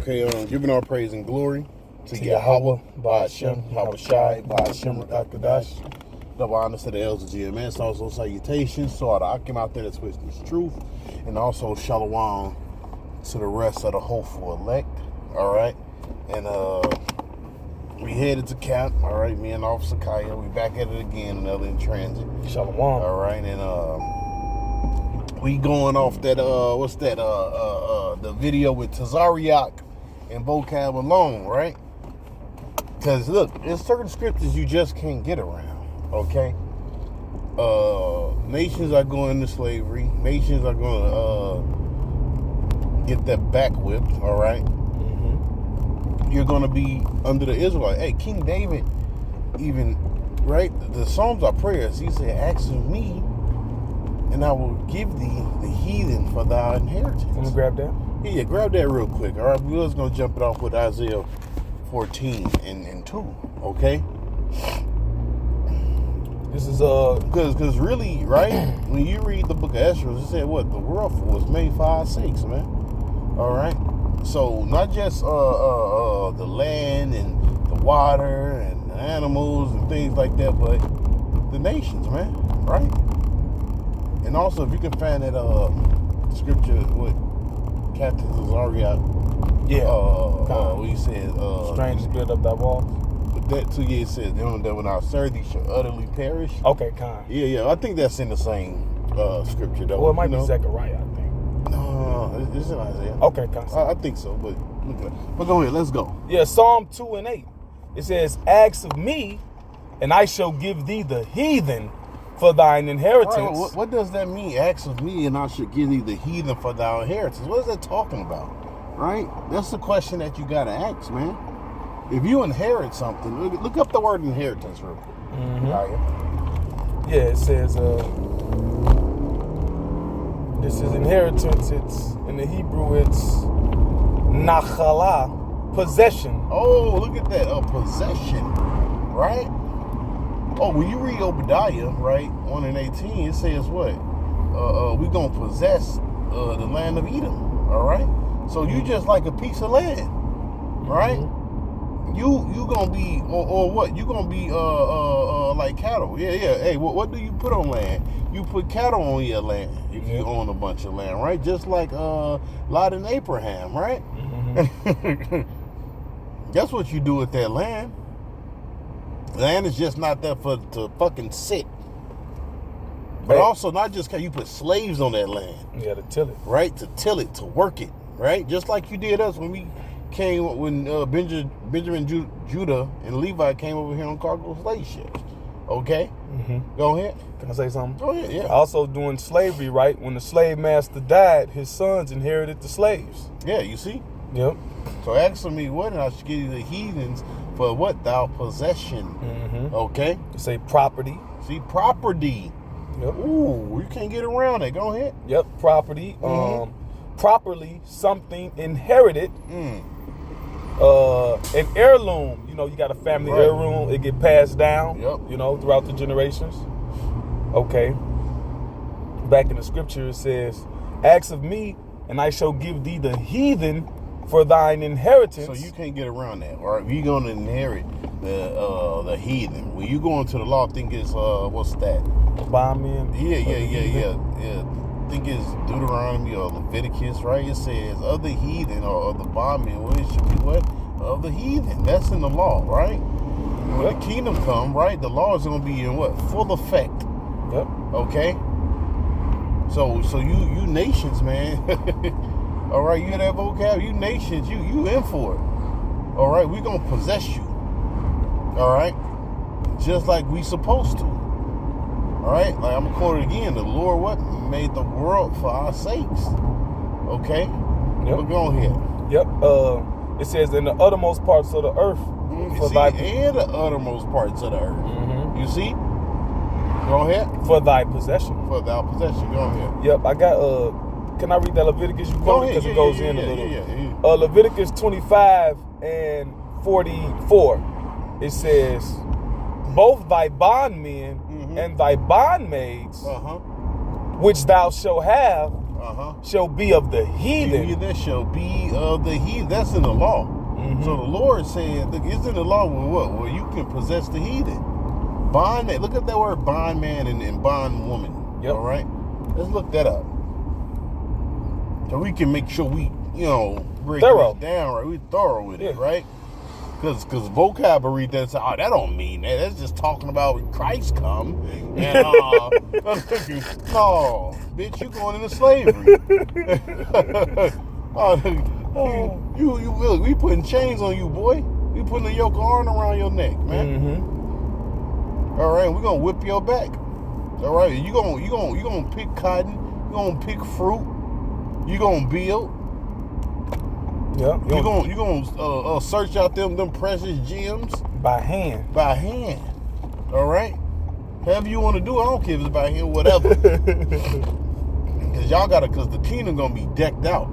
Okay, giving all praise and glory to Yahweh, Ba'ashem, Yahushai, Ba'ashem, Rakakadash. Double honor to the elders of GMS. Also salutations to all the Akim out there that's with this truth. And also shalom to the rest of the hopeful elect. All right. And we headed to camp. All right. Me and Officer Kaya. We back at it again. Another Intransit. Shalom. All right. And we going off that, what's that? The video with Tazariak and Vocab alone, right? Because look, there's certain scriptures you just can't get around. Okay, nations are going into slavery. Nations are going to get that back whipped. All right, You're going to be under the Israelite. Hey, King David, even right, the Psalms are prayers. He said, "Ask of me, and I will give thee the heathen for thy inheritance." Let me grab that. Yeah, grab that real quick. All right, we was going to jump it off with Isaiah 14 and 2. Okay. This is because really, right, when you read the book of Ezra, it said what the world was made for our sakes, man. All right, so not just the land and the water and the animals and things like that, but the nations, man, right? And also, if you can find that scripture with Captain Zariah, he said, strangers build up thy walls. That too, yeah, it says, them that when I serve thee shall utterly perish. Okay, kind. Yeah, I think that's in the same scripture, though. Well, it might be Zechariah, I think. No, it's in Isaiah. Okay, kind. I think so, but go ahead, let's go. Yeah, Psalm 2 and 8. It says, "Ask of me, and I shall give thee the heathen for thine inheritance." Right, what does that mean? Ask of me, and I should give thee the heathen for thy inheritance. What is that talking about? Right? That's the question that you got to ask, man. If you inherit something, look up the word inheritance real quick. Yeah, it says, this is inheritance. It's in the Hebrew, it's nachala, possession. Oh, look at that, possession, right? Oh, when you read Obadiah, right, 1 and 18, it says what? We're going to possess the land of Edom, all right? So you just like a piece of land, right? You gonna be or what? You gonna be like cattle? Yeah. Hey, what do you put on land? You put cattle on your land if you own a bunch of land, right? Just like Lot and Abraham, right? That's what you do with that land. Land is just not there to fucking sit. But also not just you put slaves on that land. Yeah, to till it. Right? To till it, to work it, right? Just like you did us when Benjamin, Judah, and Levi came over here on cargo slave ships. Okay? Go ahead. Can I say something? Go ahead, yeah. Also doing slavery, right? When the slave master died, his sons inherited the slaves. Yeah, you see? Yep. So ask of me what, and I should give you the heathens for what? Thou possession. Okay? You say property. See, property. Yep. Ooh, you can't get around it. Go ahead. Yep, property. Properly something inherited. An heirloom, you got a family heirloom, it get passed down, throughout the generations. Okay. Back in the scripture it says, "Ask of me, and I shall give thee the heathen for thine inheritance." So you can't get around that, all right? You're going to inherit the heathen. When you go into the law, I think it's, what's that? Bondmen. Yeah. I think it's Deuteronomy or Leviticus, right? It says of the heathen or of the bondmen. Well, it should be what? Of the heathen. That's in the law, right? When the kingdom come, right? The law is going to be in what? Full effect. Yep. Okay. So you nations, man. All right, you hear that vocab? You nations, you in for it. All right, we're going to possess you. All right, just like we supposed to. All right, like I'm going to quote it again. The Lord what? Made the world for our sakes. Okay? Yep. But go ahead. Yep. It says in the uttermost parts of the earth. And the uttermost parts of the earth. You see? Go ahead. For thy possession. For thy possession. Go ahead. Yep. I got, can I read that Leviticus? You go ahead. Because it goes in a little. Yeah. Leviticus 25 and 44. It says, "Both thy bondmen and thy bondmaids, which thou shalt have, shall be of the heathen. That shall be of the heathen. That's in the law. So the Lord said, look, it's in the law with what? Well, you can possess the heathen. Bond. Look at that word bond man and bond woman. Yep. All right? Let's look that up. So we can make sure we, break this down, right? We thorough with it, right? Because vocabulary that don't mean that. That's just talking about when Christ come. And no, bitch, you going into slavery. We putting chains on you, boy. We putting a yoke of iron around your neck, man. All right, we're gonna whip your back. All right, you gonna pick cotton. You gonna pick fruit. You gonna build. Yeah. You gonna search out them precious gems by hand. By hand. All right. However you want to do it, I don't care if it's by hand, whatever. Because the kingdom gonna be decked out.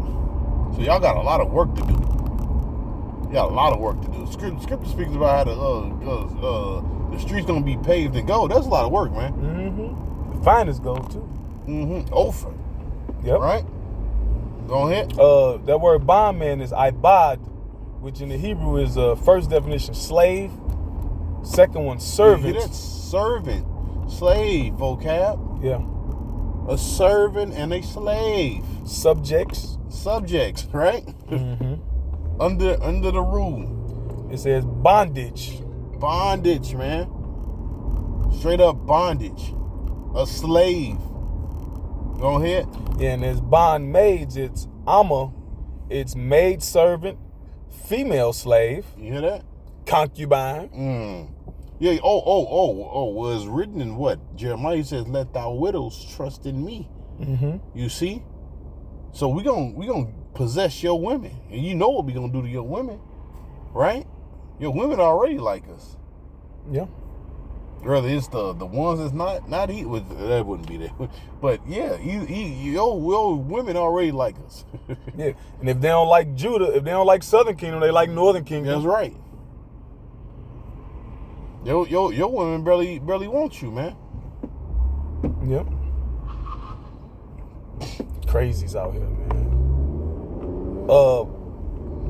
So y'all got a lot of work to do. You got a lot of work to do. Scripture speaks about how the streets gonna be paved in gold. That's a lot of work, man. The finest gold too. Ophir. Yep. Right. Go ahead. That word bondman is ibad, which in the Hebrew is first definition slave, second one servant. That's servant, slave vocab. Yeah. A servant and a slave. Subjects, right? Under the rule. It says bondage. Bondage, man. Straight up bondage. A slave. Go ahead. Yeah, and there's bond maids. It's Amma. It's maid servant, female slave. You hear that? Concubine. Yeah. Oh. Well, it's written in what? Jeremiah says, "Let thy widows trust in me." You see? So we gonna possess your women, and you know what we gonna do to your women, right? Your women already like us. Yeah. Rather it's the ones that's not eat with that wouldn't be there, but yeah, your women already like us. Yeah, and if they don't like Judah, if they don't like Southern Kingdom, they like Northern Kingdom. That's right. Your women barely want you, man. Yep. Crazies out here, man.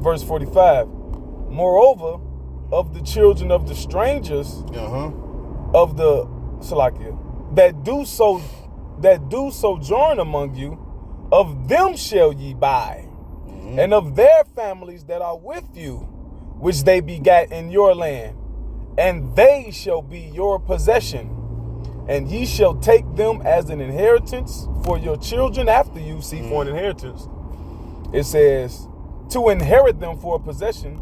Verse 45. Moreover, of the children of the strangers, of the Salakia, that do sojourn among you, of them shall ye buy, and of their families that are with you, which they begat in your land, and they shall be your possession, and ye shall take them as an inheritance for your children after you. See, for an inheritance, it says, to inherit them for a possession,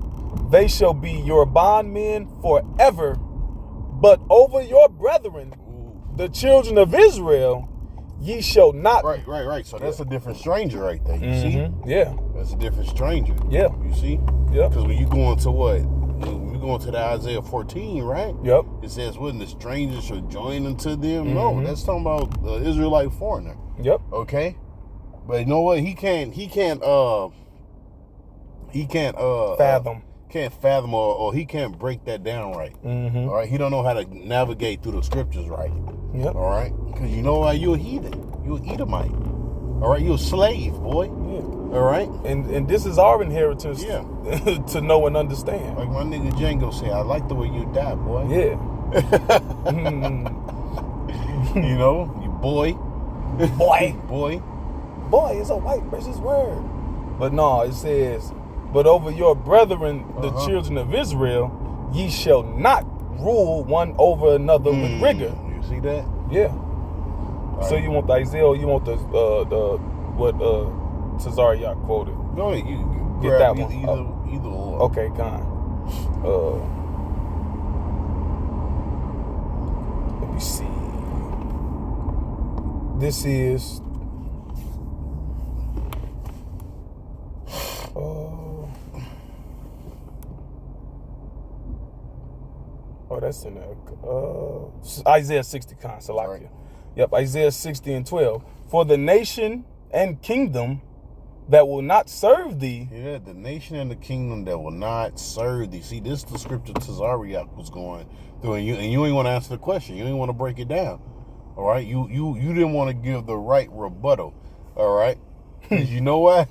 they shall be your bondmen forever. But over your brethren, the children of Israel, ye shall not. Right. So that's a different stranger right there. You see? Yeah. That's a different stranger. Yeah. You see? Yeah. Because when you go into what? When you go into the Isaiah 14, right? Yep. It says, "When the stranger shall join unto them." No, that's talking about the Israelite foreigner. Yep. Okay. But you know what? He can't fathom. Can't fathom or he can't break that down right. All right, he don't know how to navigate through the scriptures right. Yep. All right, because you know why? You're a heathen. You're an Edomite. All right, you're a slave, boy. Yeah. All right, and this is our inheritance. Yeah. To know and understand. Like my nigga Django said, I like the way you die, boy. Yeah. You know, you boy. Boy is a white person's word. But no, it says, but over your brethren, the children of Israel, ye shall not rule one over another with rigor. You see that? Yeah. Right. So you want the Isaiah, or you want the what Cesaria quoted? Go ahead, you get that one. Either or. Okay, kind. Let me see. This is. That's in there. Isaiah 60, Salakia. Right. Yep, Isaiah 60 and 12. For the nation and kingdom that will not serve thee. Yeah, the nation and the kingdom that will not serve thee. See, this is the scripture Tazariak was going through, and you ain't want to answer the question. You ain't want to break it down. All right, you didn't want to give the right rebuttal. All right. You know why?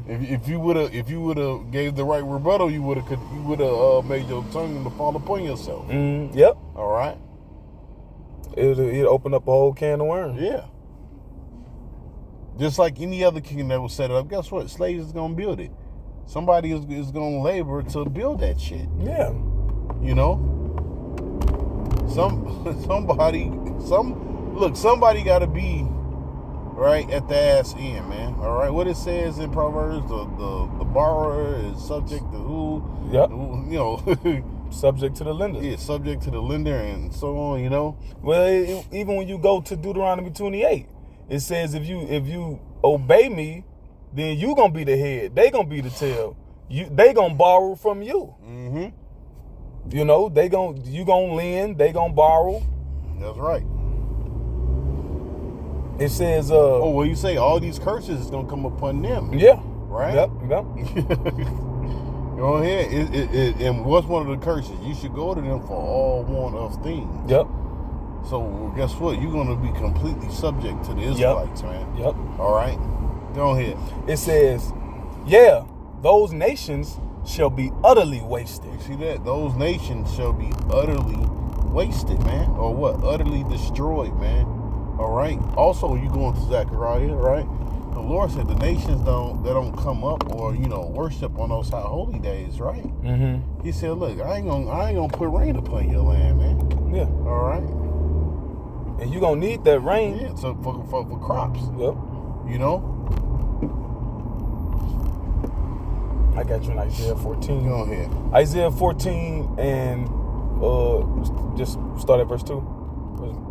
If you would have gave the right rebuttal, you would have made your tongue to fall upon yourself. Yep. All right. It opened up a whole can of worms. Yeah. Just like any other kingdom that was set up, guess what? Slaves is gonna build it. Somebody is gonna labor to build that shit. Yeah. You know. Somebody got to be right at the ass end, man. All right, what it says in Proverbs, the borrower is subject to who? Yep. You know, subject to the lender. Yeah, subject to the lender and so on. You know. Well, even when you go to Deuteronomy 28, it says if you obey me, then you gonna be the head. They gonna be the tail. They gonna borrow from you. Mm-hmm. You know, you gonna lend. They gonna borrow. That's right. It says, well, you say all these curses is gonna come upon them. Yeah. Right? Yep. Go ahead. And what's one of the curses? You should go to them for all want of things. Yep. So guess what? You're gonna be completely subject to the Israelites, man. Yep. All right. Go ahead. It says, yeah, those nations shall be utterly wasted. You see that? Those nations shall be utterly wasted, man. Or what? Utterly destroyed, man. All right. Also, you go into Zechariah, right? The Lord said the nations don't come up or worship on those high holy days, right? Mm-hmm. He said, look, I ain't gonna put rain upon your land, man. Yeah. All right. And you gonna need that rain. Yeah. So for crops. Yep. You know. I got you in Isaiah 14. Go ahead. Isaiah 14 and just start at verse 2.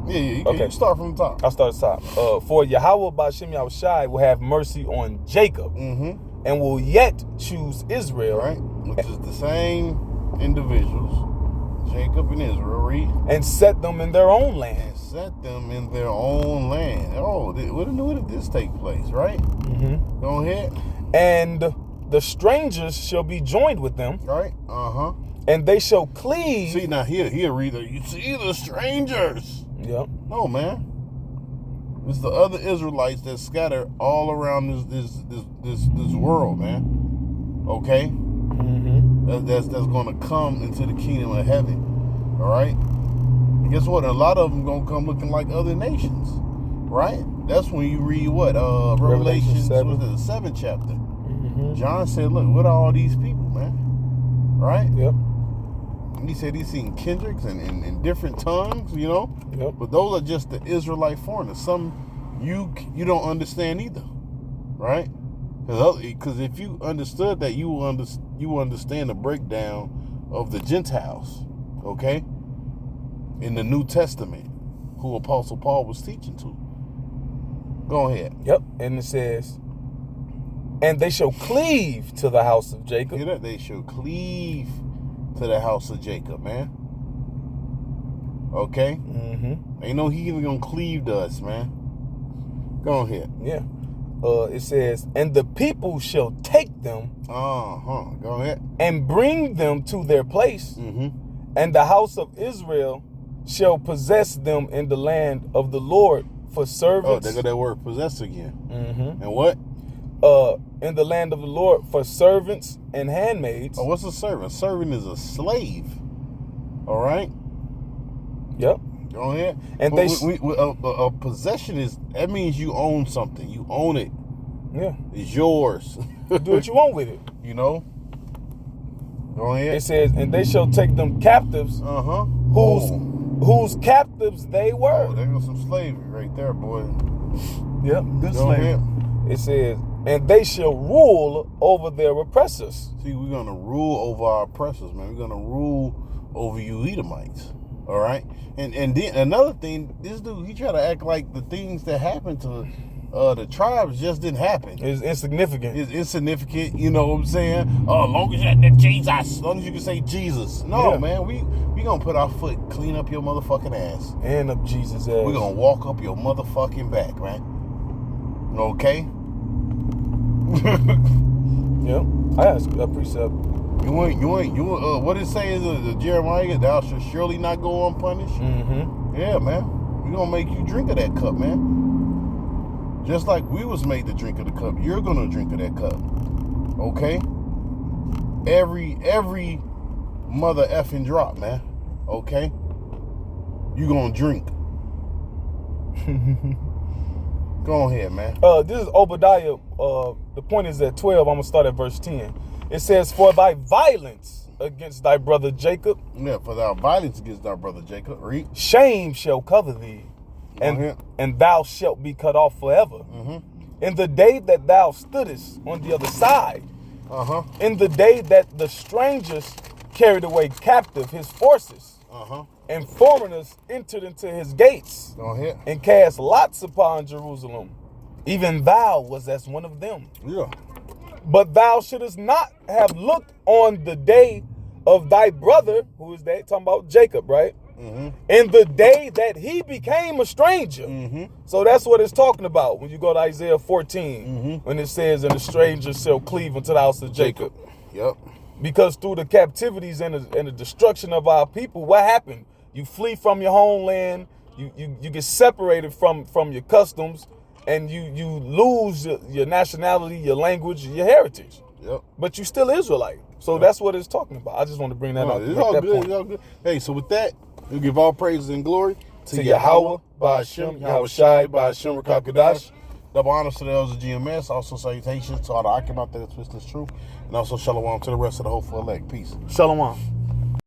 Yeah, you can start from the top. I'll start at the top. For Yahweh Ba'Shem Yahushai will have mercy on Jacob and will yet choose Israel. Right, which is the same individuals, Jacob and Israel, read. And set them in their own land. And set them in their own land. Oh, when did this take place, right? Mm-hmm. Go ahead. And the strangers shall be joined with them. Right, And they shall cleave. See, now here, reader, you see the strangers. Yep. No, man. It's the other Israelites that scatter all around this world, man. Okay? Mm-hmm. That's going to come into the kingdom of heaven. All right? And guess what? A lot of them going to come looking like other nations. Right? That's when you read what? Revelation 7. Was it the 7th chapter? Mm-hmm. John said, look, what are all these people, man? Right? Yep. He said he's seen kindreds and different tongues, Yep. But those are just the Israelite foreigners. Some you don't understand either, right? Because if you understood that, you understand the breakdown of the Gentiles, okay, in the New Testament, who Apostle Paul was teaching to. Go ahead. Yep. And it says, and they shall cleave to the house of Jacob. Hear that? They shall cleave to the house of Jacob, man. Okay? Mm-hmm. Ain't no heathen gonna cleave to us, man. Go ahead. Yeah. It says, and the people shall take them. Go ahead. And bring them to their place. Mm-hmm. And the house of Israel shall possess them in the land of the Lord for servants. Oh, they got that word possess again. Mm-hmm. And what? In the land of the Lord for servants and handmaids. Oh, what's a servant? Servant is a slave. All right? Yep. Go ahead. And a possession that means you own something. You own it. Yeah. It's yours. Do what you want with it. Go ahead. It says, and they shall take them captives. Whose captives they were. Oh, there goes some slavery right there, boy. Yep. Good Go slavery. ahead. It says, and they shall rule over their oppressors. See, we're going to rule over our oppressors, man. We're going to rule over you Edomites. All right? And then another thing, this dude, he try to act like the things that happened to the tribes just didn't happen. It's insignificant. It's insignificant, you know what I'm saying? Oh, as long as you had Jesus, as long as you can say Jesus. No, yeah. Man, we going to put our foot clean up your motherfucking ass. And up Jesus' ass. We're going to walk up your motherfucking back, man. Okay? Yep. I asked a precept. What it say is Jeremiah, thou shalt surely not go unpunished. Mm-hmm. Yeah, man. We're gonna make you drink of that cup, man. Just like we was made to drink of the cup, you're gonna drink of that cup. Okay? Every mother effing drop, man. Okay? You gonna drink. Go ahead, man. This is Obadiah. The point is at 12. I'm gonna start at verse 10. It says, "For thy violence against thy brother Jacob, yeah, for thy violence against thy brother Jacob, read. Shame shall cover thee, and thou shalt be cut off forever. In the day that thou stoodest on the other side, in the day that the strangers carried away captive his forces, and foreigners entered into his gates, and cast lots upon Jerusalem, even thou was as one of them. Yeah. But thou shouldest not have looked on the day of thy brother," who is that? Talking about Jacob, right? "In the day that he became a stranger." So that's what it's talking about when you go to Isaiah 14, when it says, "And the stranger shall cleave unto the house of Jacob." Yep. Because through the captivities and the destruction of our people, what happened? You flee from your homeland, you get separated from your customs, and you lose your nationality, your language, your heritage. Yep. But you still Israelite. So that's what it's talking about. I just want to bring that up. It's all good. It's all good. Hey, so with that, we give all praises and glory to Yahweh, Ba'Hashem, Yahweh Shai, Ba'Hashem, Rakakadash. Double honors to the elders of GMS. Also salutations to all the Akim out there that twist this truth. And also shalom to the rest of the hopeful elect. Peace. Shalom.